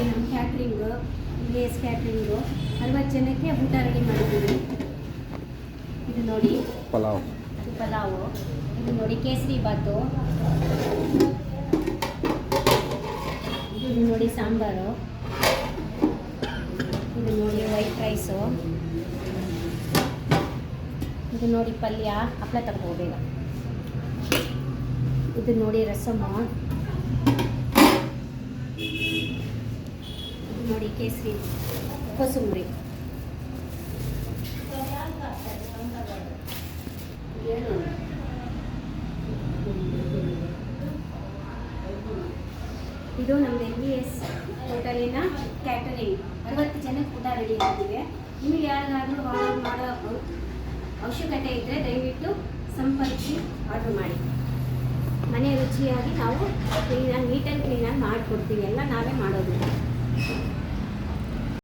ನೋಡಿ ನಮ್ಮ catering VS catering 60 ಜನಕ್ಕೆ ಊಟ ರೆಡಿ ಮಾಡಿದ್ದೀವಿ. ಇದು ನೋಡಿ ಪಲಾವು, ಇದು ನೋಡಿ ಕೇಸರಿ ಬಾತು, ಇದು ನೋಡಿ ಸಾಂಬಾರು, ಇದು ನೋಡಿ ವೈಟ್ ರೈಸು, ಇದು ನೋಡಿ ಪಲ್ಯ, ಹಪ್ಪಳ ತಗೋಬೇಡ, ಇದು ನೋಡಿ ರಸಮು, ಇದು ನೋಡಿ ಕೇಸರಿ ಕೋಸಂಬರಿ, ಇದು ನಮ್ಮ VS ಹೋಟೆಲಿನ ಕ್ಯಾಟರಿಂಗ್. 60 ಜನಕ್ಕೆ ಊಟ ರೆಡಿ ಆಗಿದೆ. ನಿಮಗೆ ಯಾರಿಗಾದರೂ ಆರ್ಡರ್ ಮಾಡೋ ಅವಶ್ಯಕತೆ ಇದ್ದರೆ ದಯವಿಟ್ಟು ಸಂಪರ್ಕಿಸಿ ಆರ್ಡರ್ ಮಾಡಿ. ಮನೆ ರುಚಿಯಾಗಿ ನಾವು ಕ್ಲೀನಾಗಿ ನೀಟಾಗಿ ಮಾಡಿಕೊಡ್ತೀವಿ. ಎಲ್ಲ ನಾವೇ ಮಾಡೋದು.